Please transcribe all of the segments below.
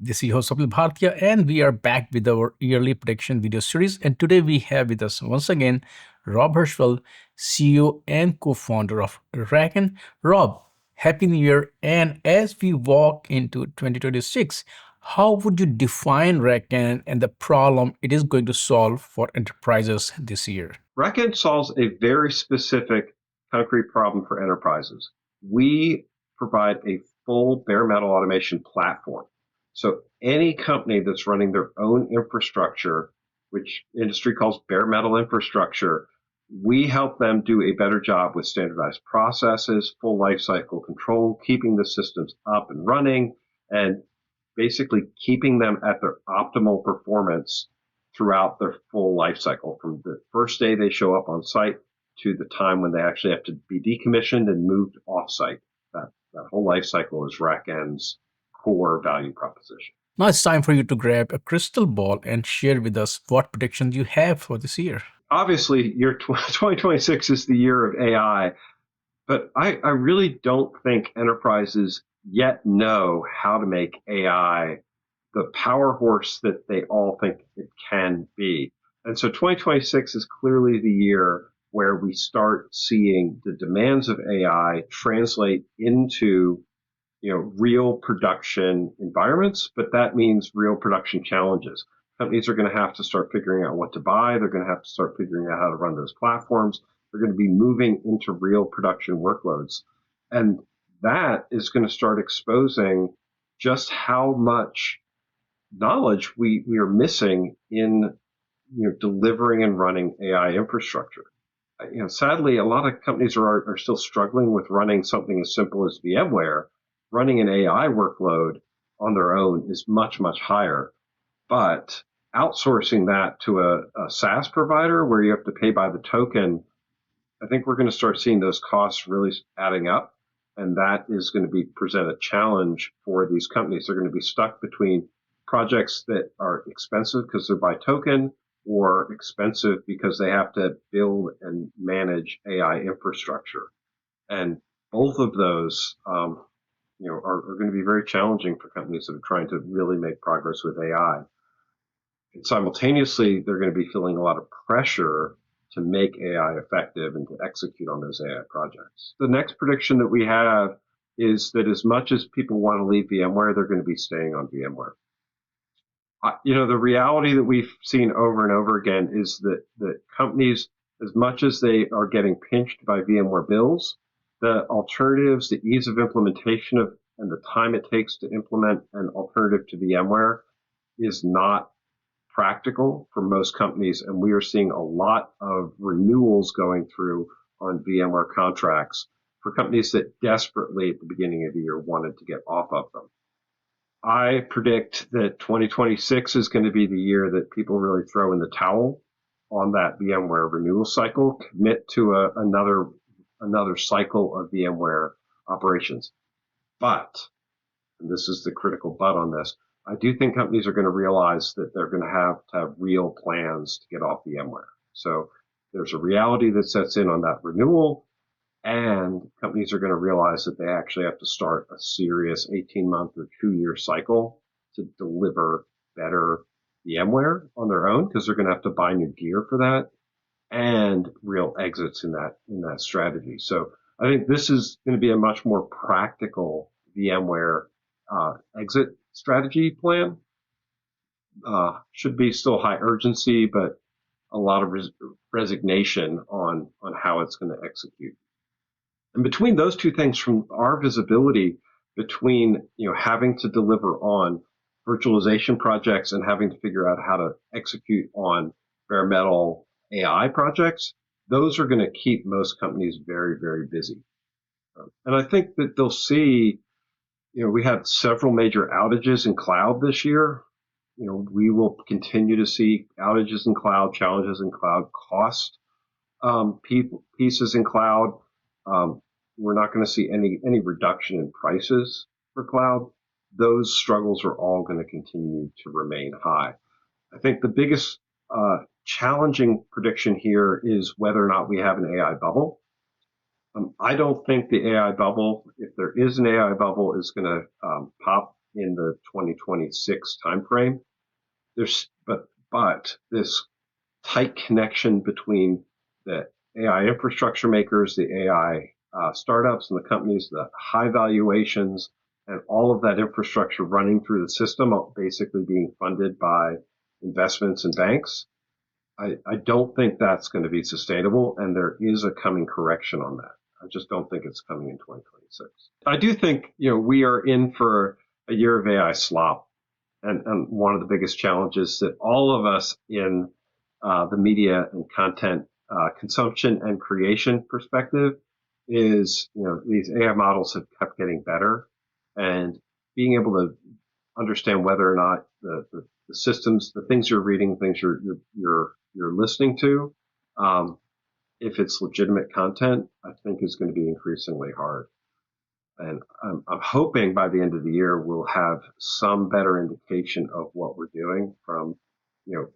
This is your host Swapnil Bhartiya, and we are back with our yearly prediction video series. And today we have with us once again Rob Hirschfeld, CEO and co-founder of RackN. Rob, Happy New Year! And as we walk into 2026, how would you define RackN and the problem it is going to solve for enterprises this year? RackN solves a very specific concrete problem for enterprises. We provide a full bare metal automation platform. So any company that's running their own infrastructure, which industry calls bare metal infrastructure, we help them do a better job with standardized processes, full lifecycle control, keeping the systems up and running, and basically keeping them at their optimal performance throughout their full life cycle, from the first day they show up on site to the time when they actually have to be decommissioned and moved off site. That whole life cycle is RackN's core value proposition. Now it's time for you to grab a crystal ball and share with us what predictions you have for this year. Obviously, year 2026 is the year of AI, but I really don't think enterprises yet know how to make AI the power horse that they all think it can be. And so 2026 is clearly the year where we start seeing the demands of AI translate into real production environments, but that means real production challenges. Companies are going to have to start figuring out what to buy. They're going to have to start figuring out how to run those platforms. They're going to be moving into real production workloads. And that is going to start exposing just how much knowledge we are missing in delivering and running AI infrastructure. Sadly, a lot of companies are still struggling with running something as simple as VMware. Running an AI workload on their own is much, much higher. But outsourcing that to a SaaS provider where you have to pay by the token, I think we're going to start seeing those costs really adding up. And that is going to present a challenge for these companies. They're going to be stuck between projects that are expensive because they're by token, or expensive because they have to build and manage AI infrastructure. And both of those are going to be very challenging for companies that are trying to really make progress with AI. And simultaneously, they're going to be feeling a lot of pressure to make AI effective and to execute on those AI projects. The next prediction that we have is that as much as people want to leave VMware, they're going to be staying on VMware. The reality that we've seen over and over again is that companies, as much as they are getting pinched by VMware bills, the alternatives, the ease of implementation and the time it takes to implement an alternative to VMware is not practical for most companies. And we are seeing a lot of renewals going through on VMware contracts for companies that desperately at the beginning of the year wanted to get off of them. I predict that 2026 is going to be the year that people really throw in the towel on that VMware renewal cycle, commit to another cycle of VMware operations. But, and this is the critical but on this, I do think companies are going to realize that they're going to have real plans to get off VMware. So there's a reality that sets in on that renewal, and companies are going to realize that they actually have to start a serious 18-month or 2-year cycle to deliver better VMware on their own, because they're going to have to buy new gear for that, and real exits in that strategy. So I think this is going to be a much more practical VMware exit strategy plan. Should be still high urgency, but a lot of resignation on how it's going to execute. And between those two things, from our visibility, between having to deliver on virtualization projects and having to figure out how to execute on bare metal AI projects, those are going to keep most companies very, very busy. And I think that they'll see, we had several major outages in cloud this year. We will continue to see outages in cloud, challenges in cloud, cost pieces in cloud. We're not going to see any reduction in prices for cloud. Those struggles are all going to continue to remain high. I think the biggest challenging prediction here is whether or not we have an AI bubble. I don't think the AI bubble, if there is an AI bubble, is going to pop in the 2026 timeframe. But this tight connection between the AI infrastructure makers, the AI startups and the companies, the high valuations, and all of that infrastructure running through the system, basically being funded by investments and banks. I don't think that's going to be sustainable, and there is a coming correction on that. I just don't think it's coming in 2026. I do think, we are in for a year of AI slop. And one of the biggest challenges that all of us in the media and content consumption and creation perspective is, these AI models have kept getting better, and being able to understand whether or not the systems, the things you're reading, things you're listening to, if it's legitimate content, I think is going to be increasingly hard. And I'm hoping by the end of the year, we'll have some better indication of what we're doing from,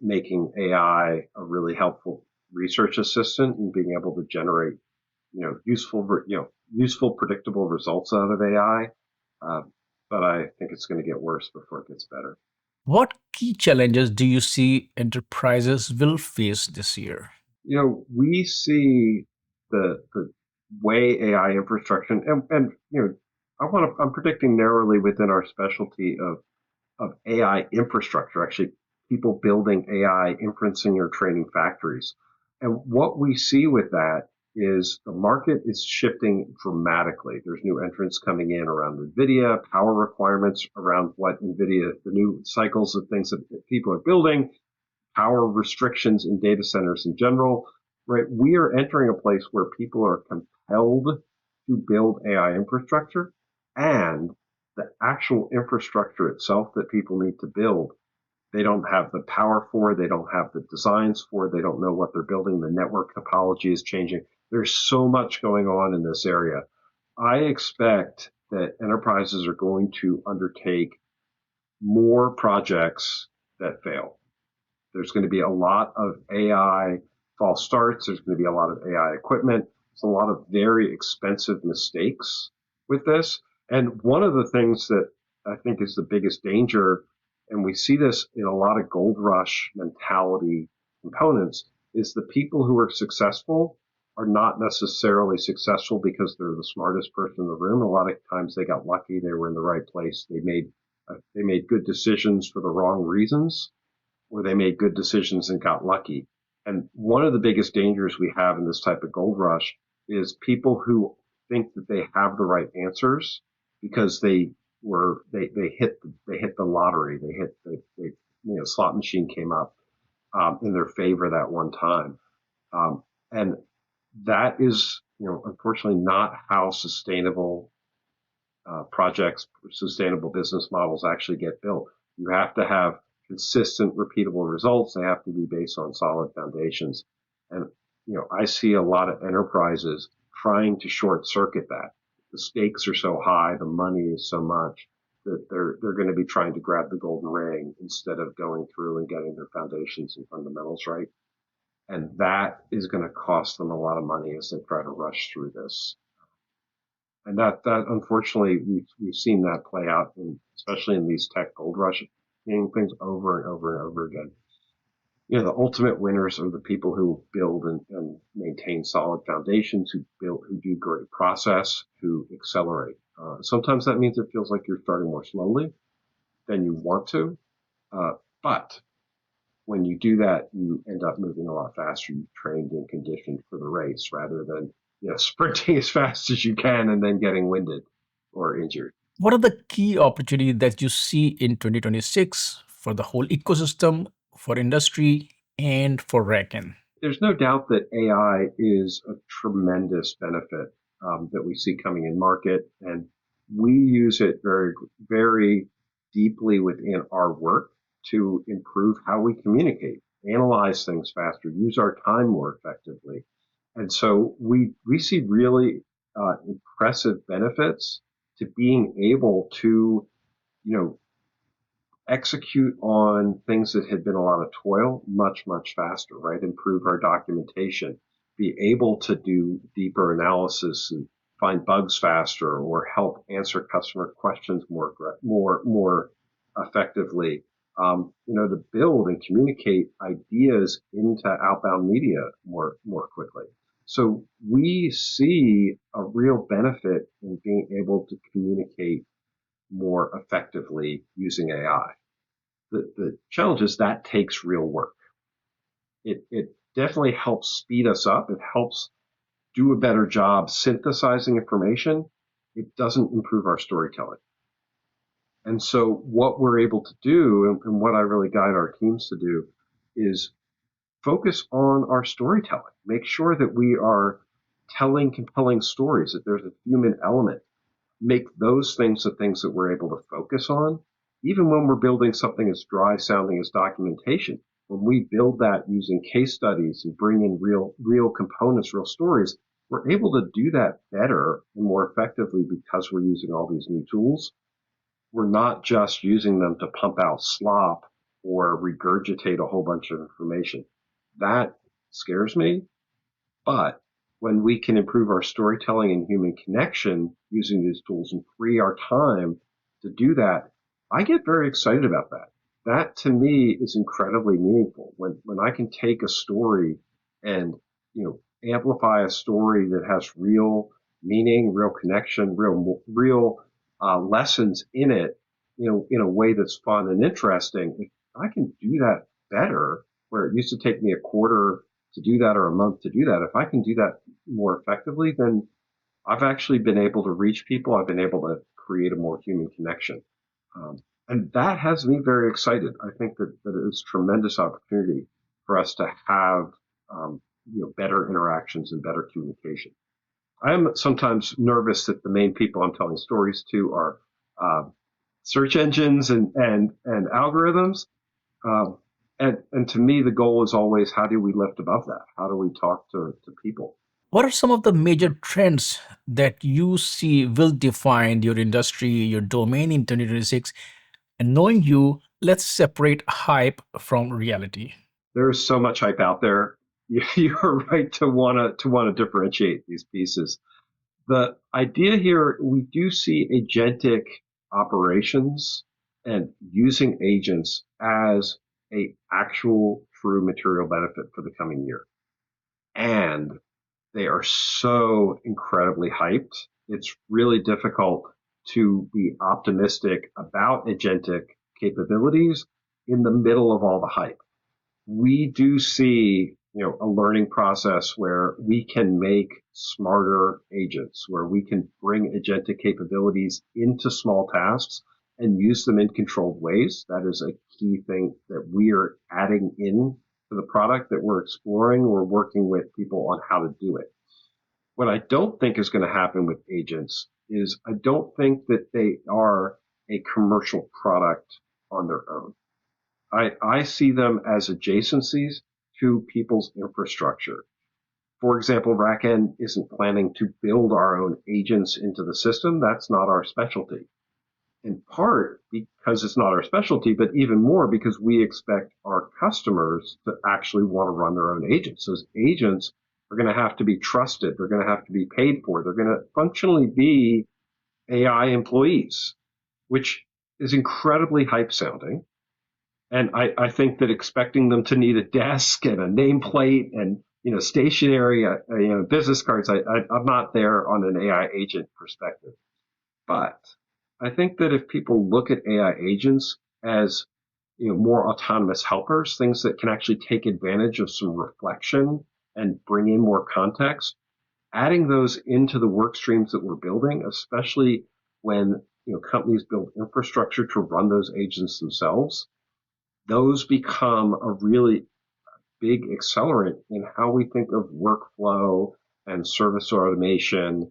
making AI a really helpful research assistant and being able to generate, useful, predictable results out of AI. But I think it's going to get worse before it gets better. What key challenges do you see enterprises will face this year? We see the way AI infrastructure and I'm predicting narrowly within our specialty of AI infrastructure, actually people building AI inferencing or training factories. And what we see with that is the market is shifting dramatically. There's new entrants coming in around NVIDIA, power requirements around what NVIDIA, the new cycles of things that people are building, power restrictions in data centers in general, right? We are entering a place where people are compelled to build AI infrastructure, and the actual infrastructure itself that people need to build, they don't have the power for, they don't have the designs for, they don't know what they're building. The network topology is changing. There's so much going on in this area. I expect that enterprises are going to undertake more projects that fail. There's going to be a lot of AI false starts. There's going to be a lot of AI equipment. There's a lot of very expensive mistakes with this. And one of the things that I think is the biggest danger, and we see this in a lot of gold rush mentality components, is the people who are successful are not necessarily successful because they're the smartest person in the room. A lot of times they got lucky. They were in the right place. They made good decisions for the wrong reasons, or they made good decisions and got lucky. And one of the biggest dangers we have in this type of gold rush is people who think that they have the right answers because they hit the lottery. Slot machine came up in their favor that one time. And that is, unfortunately not how sustainable projects, sustainable business models actually get built. You have to have consistent, repeatable results. They have to be based on solid foundations. And, I see a lot of enterprises trying to short circuit that. The stakes are so high, the money is so much that they're going to be trying to grab the golden ring instead of going through and getting their foundations and fundamentals right. And that is going to cost them a lot of money as they try to rush through this. And that unfortunately, we've seen that play out, especially in these tech gold rush things over and over and over again. The ultimate winners are the people who build and maintain solid foundations, who do great process, who accelerate. Sometimes that means it feels like you're starting more slowly than you want to, but when you do that, you end up moving a lot faster. You've trained and conditioned for the race rather than sprinting as fast as you can and then getting winded or injured. What are the key opportunities that you see in 2026 for the whole ecosystem, for industry, and for Raken? There's no doubt that AI is a tremendous benefit that we see coming in market, and we use it very, very deeply within our work to improve how we communicate, analyze things faster, use our time more effectively. And so we see really impressive benefits to being able to, execute on things that had been a lot of toil much, much faster, right? Improve our documentation, be able to do deeper analysis and find bugs faster or help answer customer questions more effectively. To build and communicate ideas into outbound media more quickly. So we see a real benefit in being able to communicate more effectively using AI. The challenge is that takes real work. It definitely helps speed us up. It helps do a better job synthesizing information. It doesn't improve our storytelling. And so what we're able to do and what I really guide our teams to do is focus on our storytelling. Make sure that we are telling compelling stories, that there's a human element. Make those things the things that we're able to focus on, even when we're building something as dry sounding as documentation. When we build that using case studies and bring in real components, real stories, we're able to do that better and more effectively because we're using all these new tools. We're not just using them to pump out slop or regurgitate a whole bunch of information. That scares me. But when we can improve our storytelling and human connection using these tools and free our time to do that, I get very excited about that. That to me is incredibly meaningful. When I can take a story and, amplify a story that has real meaning, real connection, real lessons in it, in a way that's fun and interesting, if I can do that better, where it used to take me a quarter to do that or a month to do that, if I can do that more effectively, then I've actually been able to reach people. I've been able to create a more human connection. And that has me very excited. I think that it's a tremendous opportunity for us to have, better interactions and better communication. I am sometimes nervous that the main people I'm telling stories to are search engines and algorithms. Um, and to me, the goal is always how do we lift above that? How do we talk to people? What are some of the major trends that you see will define your industry, your domain in 2026? And knowing you, let's separate hype from reality. There's so much hype out there. You're right to want to differentiate these pieces. The idea here, we do see agentic operations and using agents as a actual true material benefit for the coming year. And they are so incredibly hyped. It's really difficult to be optimistic about agentic capabilities in the middle of all the hype. We do see, a learning process where we can make smarter agents, where we can bring agentic capabilities into small tasks and use them in controlled ways. That is a key thing that we are adding in to the product that we're exploring. We're working with people on how to do it. What I don't think is going to happen with agents is I don't think that they are a commercial product on their own. I see them as adjacencies to people's infrastructure. For example, RackN isn't planning to build our own agents into the system. That's not our specialty. In part because it's not our specialty, but even more because we expect our customers to actually want to run their own agents. Those agents are going to have to be trusted. They're going to have to be paid for. They're going to functionally be AI employees, which is incredibly hype sounding. And I think that expecting them to need a desk and a nameplate and, stationary, business cards, I'm not there on an AI agent perspective. But I think that if people look at AI agents as, more autonomous helpers, things that can actually take advantage of some reflection and bring in more context, adding those into the work streams that we're building, especially when, companies build infrastructure to run those agents themselves, those become a really big accelerant in how we think of workflow and service automation,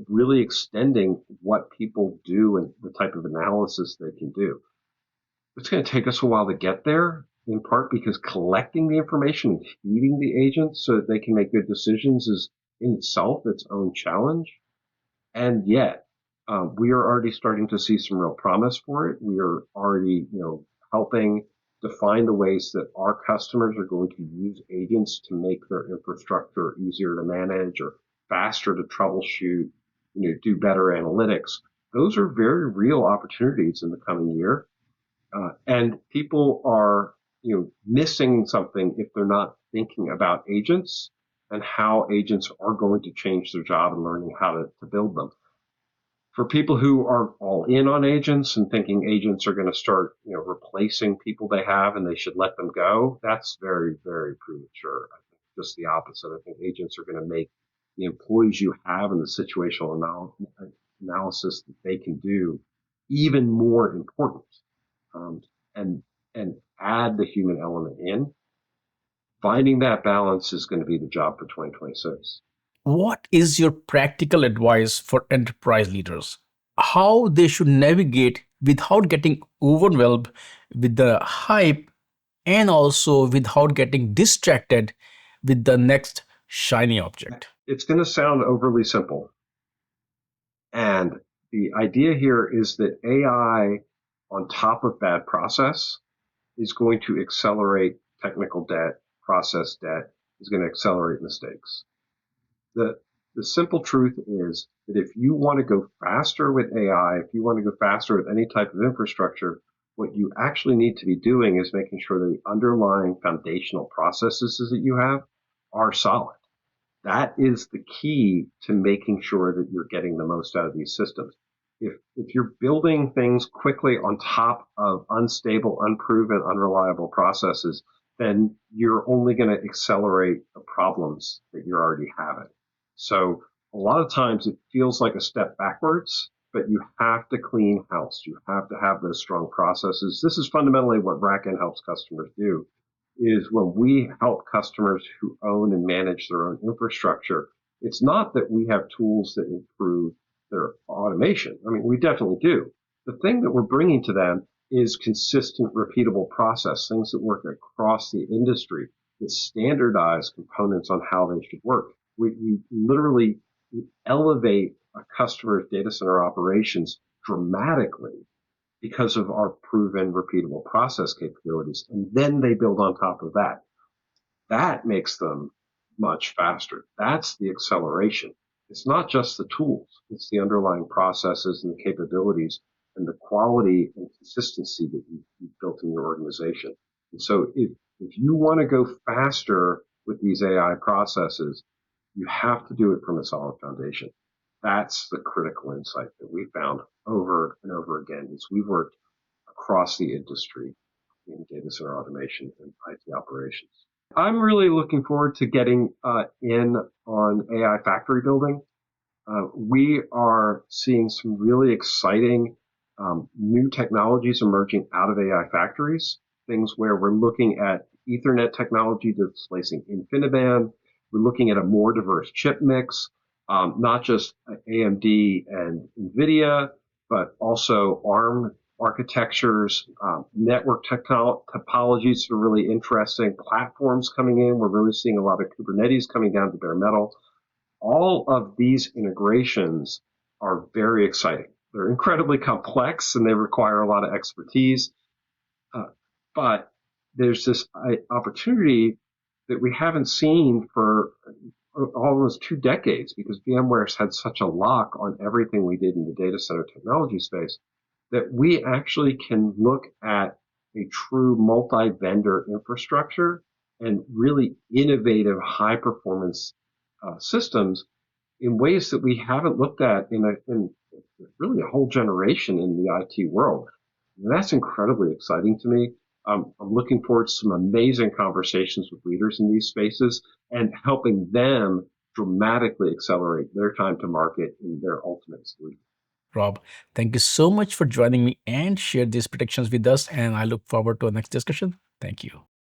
really extending what people do and the type of analysis they can do. It's going to take us a while to get there, in part because collecting the information and feeding the agents so that they can make good decisions is in itself its own challenge. And yet, we are already starting to see some real promise for it. We are already, helping define the ways that our customers are going to use agents to make their infrastructure easier to manage or faster to troubleshoot, do better analytics. Those are very real opportunities in the coming year. And people are, missing something if they're not thinking about agents and how agents are going to change their job and learning how to build them. For people who are all in on agents and thinking agents are going to start, replacing people they have and they should let them go, that's very, very premature. I think just the opposite. I think agents are going to make the employees you have and the situational analysis that they can do even more important, and and add the human element in. Finding that balance is going to be the job for 2026. What is your practical advice for enterprise leaders? How they should navigate without getting overwhelmed with the hype and also without getting distracted with the next shiny object? It's going to sound overly simple. And the idea here is that AI on top of bad process is going to accelerate technical debt, process debt, is going to accelerate mistakes. The simple truth is that if you want to go faster with AI, if you want to go faster with any type of infrastructure, what you actually need to be doing is making sure that the underlying foundational processes that you have are solid. That is the key to making sure that you're getting the most out of these systems. If you're building things quickly on top of unstable, unproven, unreliable processes, then you're only going to accelerate the problems that you're already having. So a lot of times it feels like a step backwards, but you have to clean house. You have to have those strong processes. This is fundamentally what RackN helps customers do, is when we help customers who own and manage their own infrastructure, it's not that we have tools that improve their automation. I mean, we definitely do. The thing that we're bringing to them is consistent, repeatable process, things that work across the industry, that standardize components on how they should work. We literally elevate a customer's data center operations dramatically because of our proven repeatable process capabilities. And then they build on top of that. That makes them much faster. That's the acceleration. It's not just the tools. It's the underlying processes and the capabilities and the quality and consistency that you've built in your organization. And so if you want to go faster with these AI processes, you have to do it from a solid foundation. That's the critical insight that we found over and over again as we've worked across the industry in data center automation and IT operations. I'm really looking forward to getting in on AI factory building. We are seeing some really exciting new technologies emerging out of AI factories, things where we're looking at Ethernet technology displacing InfiniBand. We're looking at a more diverse chip mix, not just AMD and NVIDIA, but also ARM architectures, network topologies that are really interesting, platforms coming in. We're really seeing a lot of Kubernetes coming down to bare metal. All of these integrations are very exciting. They're incredibly complex and they require a lot of expertise. But there's this opportunity that we haven't seen for almost 2 decades because VMware's had such a lock on everything we did in the data center technology space that we actually can look at a true multi-vendor infrastructure and really innovative high performance systems in ways that we haven't looked at in really a whole generation in the IT world. And that's incredibly exciting to me. I'm looking forward to some amazing conversations with leaders in these spaces and helping them dramatically accelerate their time to market in their ultimate solution. Rob, thank you so much for joining me and share these predictions with us. And I look forward to our next discussion. Thank you.